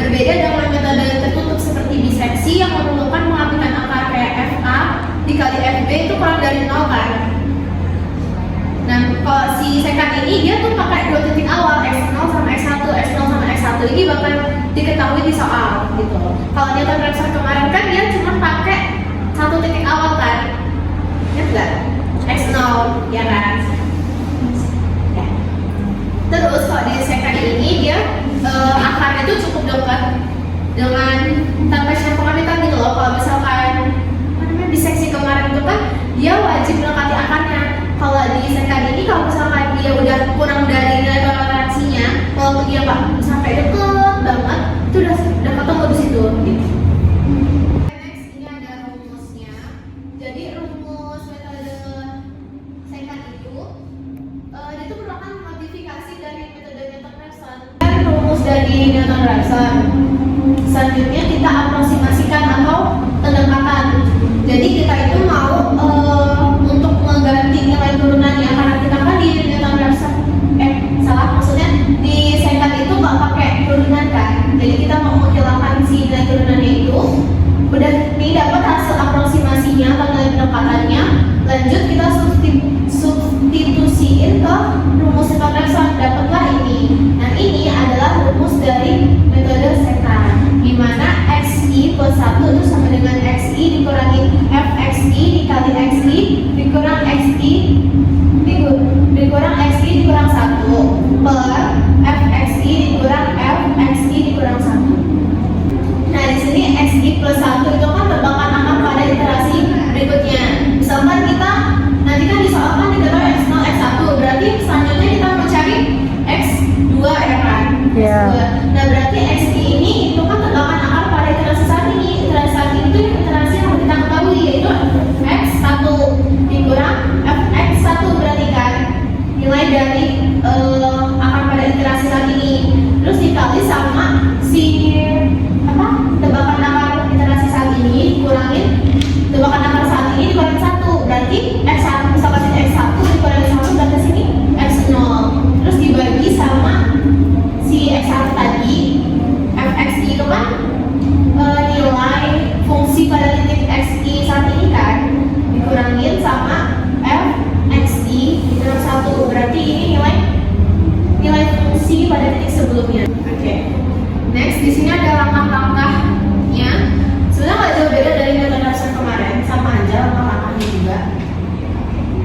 Berbeda dengan metode tertutup seperti biseksi yang memerlukan mengambilkan akar kayak FA dikali FB itu kurang dari 0 kan. Nah, kalau si sekat ini dia tuh pakai dua titik awal X0 sama X1, X0 sama X1 ini bahkan diketahui di soal gitu. Kalau Newton-Raphson kemarin kan dia cuma pakai satu titik awal kan, ingat nggak? X0 ya kan. Ya. Terus kalau di sekat ini dia akarnya tuh cukup dekat dengan tanpa campuran gitu loh. Kalau misalkan biseksi kemarin itu kan dia wajib melengkapi akarnya. Kalau di sekat ini kalau misalkan dia udah kurang dari nilai toleransinya, kalau dia nggak sampai deket banget, itu udah ketemu di situ. Gitu. Next ini ada rumusnya. Jadi rumus metode sekat itu merupakan modifikasi dari metode Newton-Raphson. Rumus dari Newton-Raphson. Selanjutnya kita aproksimasikan atau pendekatan. Jadi kita itu mau untuk mengganti nilai turunannya karena kita kan di Newton-Raphson maksudnya di sekat itu nggak pakai turunan kan. Jadi kita mau menghilangkan si nilai turunannya itu. Udah nih dapat hasil aproksimasinya atau nilai pendekatannya. Lanjut kita substitusiin ke rumus Newton-Raphson, dapatlah ini. Nah ini adalah rumus dari metode sekat, di mana xi plus 1 itu sama dengan xi dikurangi fxi dikali xi dikurang xi dikurang xi dikurang 1 per fxi dikurang fxi dikurang 1. Nah di sini xi plus 1 itu kan tebakan angka pada iterasi berikutnya. Misalkan kita nanti kan disoalkan diketahui x0 x1, berarti selanjutnya kita mencari x2 ya kan? Yeah. X2. Nah berarti xi ini itu kan tebakan angka pada iterasi saat ini. Iterasi saat ini itu iterasi yang kita ketahui yaitu x1 dikurang fx1, berarti kan nilai dari angka pada iterasi saat ini. Terus dikali sama si tebakan akar iterasi saat ini dikurangin tebakan akar saat ini dikurangi 1, berarti x1 misalkan sini x1 dikurangi 1 berarti sini x0. Terus dibagi sama si x1 tadi fxi itu kan nilai fungsi pada titik xi saat ini kan dikurangin sama fxi dikurang 1, berarti ini nilai fungsi pada titik sebelumnya. Oke. Next di sini ada langkah-langkahnya. Sebenarnya nggak jauh beda dari Newton-Raphson kemarin, sama aja langkah-langkahnya juga.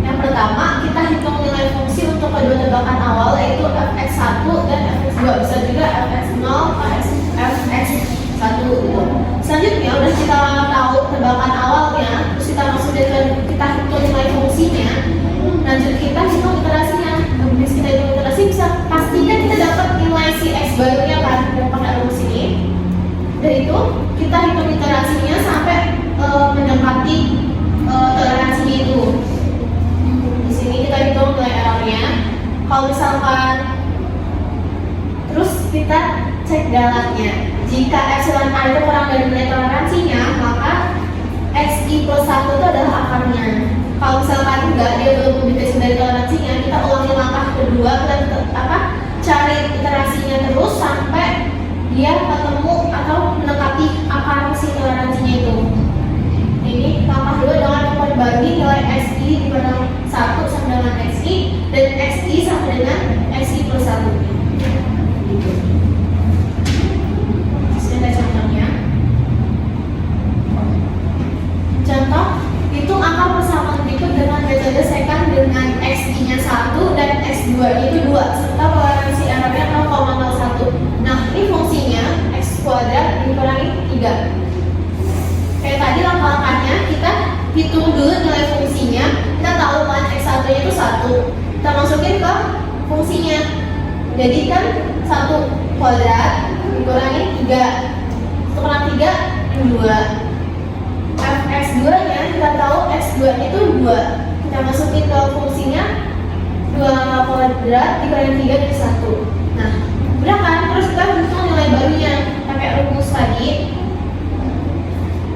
Yang pertama kita hitung nilai fungsi untuk kedua tebakan awal yaitu fx1 dan fx2, bisa juga fx0 fx1 gitu. Selanjutnya udah kita tahu tebakan awalnya, terus kita masukin kita hitung nilai fungsinya. Lanjut kita hitung iterasinya. Habis kita hitung iterasi bisa pastikan kita dapat nilai si x barunya kan yang pakai rumus ini. Dari itu kita hitung iterasinya sampai mendekati toleransinya itu. Di sini kita hitung nilai errornya. Kalau misalkan terus kita cek dalatnya. Jika epsilon a itu kurang dari nilai toleransinya, maka xi plus 1 itu adalah akarnya. Kalau misalkan enggak, dia belum mendeteksi dari toleransinya, kita ulangi langkah kedua, kita cari iterasinya terus sampai dia ketemu atau mendekati akar si toleransinya itu. Ini langkah kedua dengan membagi nilai xi dikurangi 1 sama dengan xi dan xi sama dengan xi plus 1. Ada contohnya. Contoh, hitung angka persamaan berikut dengan metode secant dengan xi-nya 1 dan x2 itu 2 serta toleransi errornya 0,01. Nah, ini fungsinya x kuadrat dikurangi 3. Kayak tadi langkah-langkahnya kita hitung dulu nilai fungsinya. Kita tahu kan x1 nya itu 1. Kita masukin ke fungsinya. Jadi kan 1 kuadrat dikurangi 3. Kurang 3, 2. fx2 nya kita tahu x2 itu 2. Kita masukin ke fungsinya 2 kuadrat dikurangi 3 dari 1. Nah, udah kan? Terus kita hitung nilai barunya pakai rumus tadi.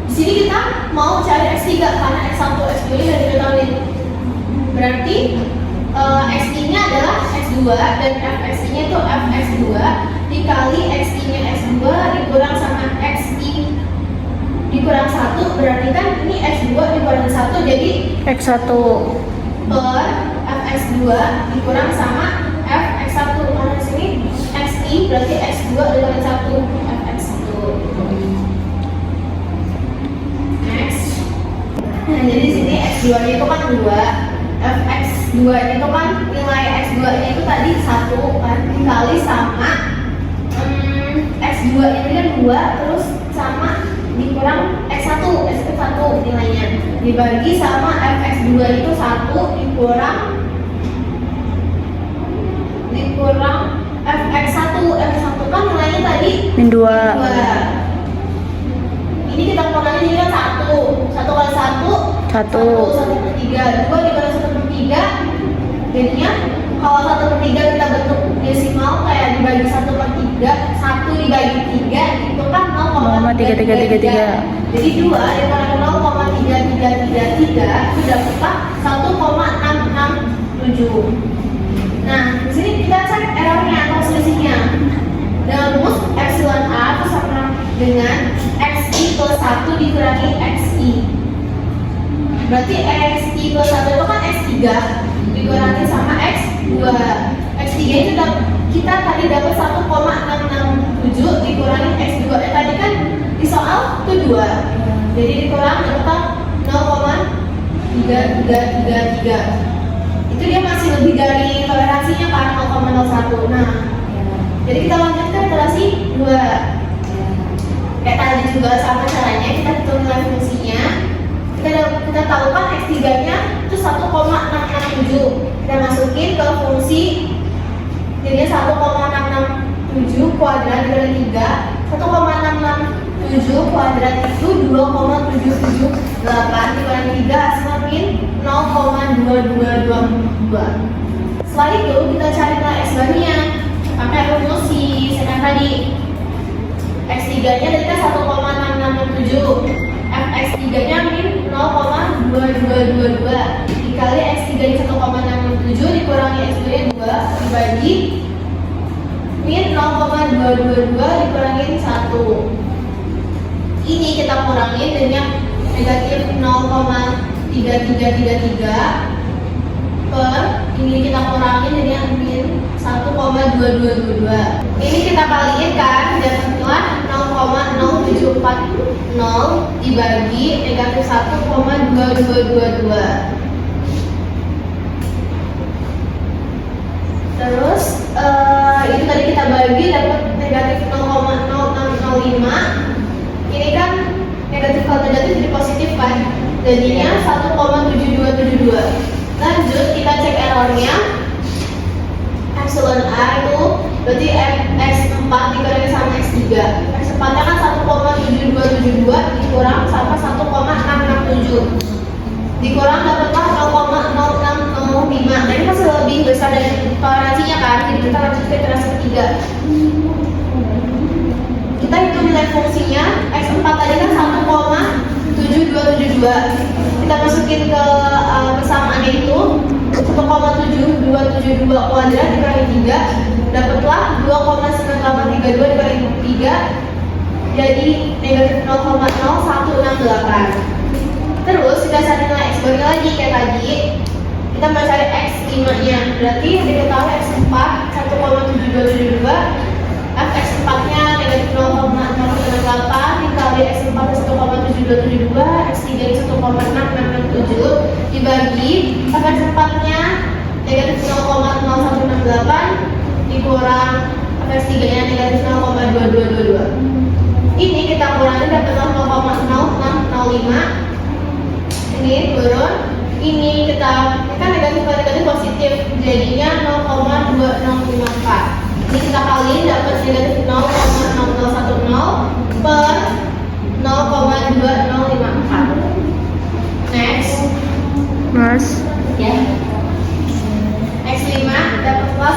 Di sini kita mau cari x3 karena x1, x2 nya udah diketahui. Berarti xi nya adalah x2 dan fxi nya itu fx2 dikali XI-nya X2 dikurang sama XI dikurang 1, berarti kan ini X2 dikurang 1 jadi X1 per Fx2 dikurang sama Fx1. Karena di sini Xi berarti X2 dikurang 1 Fx1. Next. Nah, jadi di sini X2-nya itu kan 2, Fx2-nya itu kan nilai X2-nya itu tadi 1 kan dikali sama X2-nya ini kan 2 terus sama dikurang X1 nilainya dibagi sama Fx2 itu 1 dikurang Fx1 kan nilainya tadi min 2. Ini kita kurangin jadi kan 1 kali 1 1/3 2 dikurang 1/3 jadinya kalau 1/3 kita bentuk desimal kayak dibagi 1/3 1 dibagi 3 itu kan 0,3333 jadi 2 dikurang 0,3333 itu dapat 1,667. Nah di sini kita cek errornya atau selisihnya dengan rumus epsilon A itu sama dengan Xi plus 1 dikurangi Xi. Berarti Xi plus 1 itu kan X3 dikurangi sama X2. X3 itu kita tadi dapat 1,667 dikurangi X2. Tadi kan di soal itu 2. Jadi dikurang dapat 0,3333. Itu dia masih lebih dari toleransinya kan 0,01. Nah, jadi kita lanjutkan iterasi 2. Kayak tadi juga sama caranya kita hitung nilai fungsinya. Kita tahu kan X3-nya itu 1,667. Kita masukin ke fungsi jadinya 1,667 kuadrat dikali 3. 1,667 kuadrat itu 2,778 dikali 3 hasilnya min 0,2222. Setelah itu kita cari nilai X-nya pakai rumus si sekan tadi. X3-nya tadi kan 1,667. Fx3-nya min 0,2222 dikali X3-nya 1,667 dikurangi X2-nya 2 dibagi min 0,222 dikurangin 1. Ini kita kurangin dengan negatif 0,3333 per ini kita kurangin dengan min 1,2222. Ini kita kaliin kan dapatlah 0,0740 dibagi negatif 1,2222. Terus itu tadi kita bagi dapat negatif 0,0605. Ini kan negatif kalau negatif jadi positif kan, jadinya 1,7272. Lanjut kita cek errornya. Epsilon A itu berarti X4 dikurangi sama X3. X4 nya kan 1,7272 dikurang sama 1,667 dikurang dapatlah 0,0605. Nah ini masih lebih besar dari toleransinya kan, jadi kita lanjut ke iterasi ketiga. Kita hitung nilai fungsinya. X4 tadi kan 1,7272. Kita masukin ke persamaannya itu 1,7272 kuadrat dikurangi 3 dapatlah 2,9832 dikurangi 3 jadi negatif 0,0168. Terus kita cari nilai X2 lagi kayak tadi. Kita mau cari X5-nya. Berarti diketahui X4 1,7272, Fx4 nya negatif 0,098 dikali X4 1,7272, X3 1,6667 dibagi Fx4 nya negatif 0,0168 dikurang Fx3 nya negatif 0,2222. Ini kita kurangin dapat 0,0605. Ini turun, ini kita kan negatif positif jadinya 0,2054. Ini kita kaliin dapat negatif 0,6010 per 0,2054. Next, ya. X5 dapatlah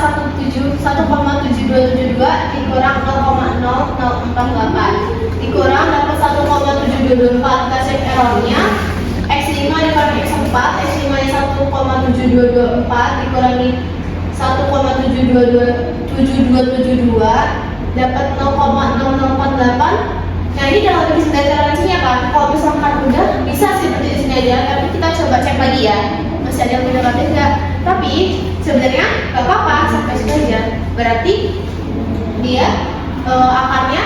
1,7272 dikurang 0,0048 dikurang dapat 1,7224. Kita cek errornya. X5 dikurangi X4, X5 nya 1,7224 dikurangi 1,7272 dapat 0,0048. Nah ini dalam definisi dari toleransinya kan, kalau misalkan udah bisa sih seperti di sini aja, tapi kita coba cek lagi ya, masih ada yang negatif nggak? Tapi sebenarnya nggak apa-apa, sampai situ aja. Berarti dia akarnya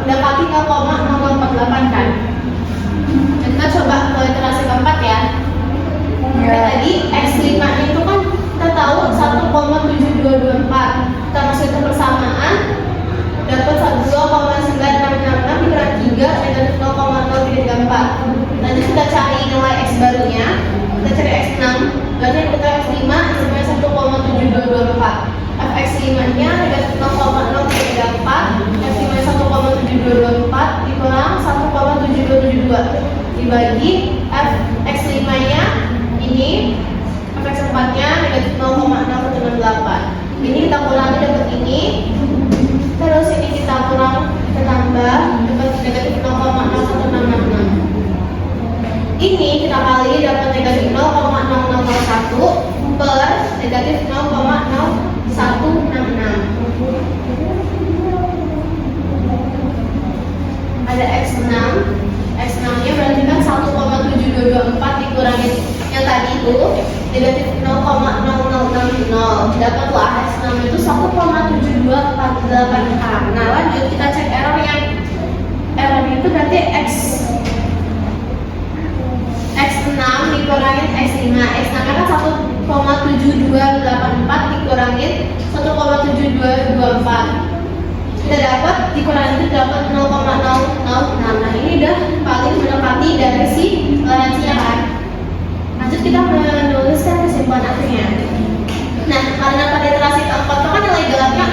mendapati 0,0048 kan. Dan kita coba ke iterasi keempat ya. Tadi X5 itu kan kita tahu 1,7224. Kita masuk ke persamaan, dapat 2,9666 dikurangi 3 negatif 0,0334. Nanti kita cari nilai X barunya, kita cari X6, berarti kita X5 sebenarnya 1,7224. Fx5 nya negatif 0,0334, X5 nya 1,7224 dikurang 1,7272 dibagi Fx5 nya ini, Fx4 nya negatif 0,0168. Ini kita kurangi dapat ini, terus ini kita kurang, kita tambah dapat negatif 0,0166. Ini kita kali dapat negatif 0,0001 per negatif 0,0166. Ada X6, X6 nya berarti kan 1,7224 dikurangi yang tadi itu negatif 0,0060, dapatlah X6 itu 1,7248. Nah lanjut kita cek errornya itu berarti X6 dikurangi X5, X6 nya kan 1,7284 dikurangi 1,7224, kita dapat dikurangi itu dapat 0,006. Nah ini udah paling mendekati dari si toleransinya kan. Lanjut kita menuliskan kesimpulan akhirnya. Nah karena pada iterasi keempat itu kan nilai gelapnya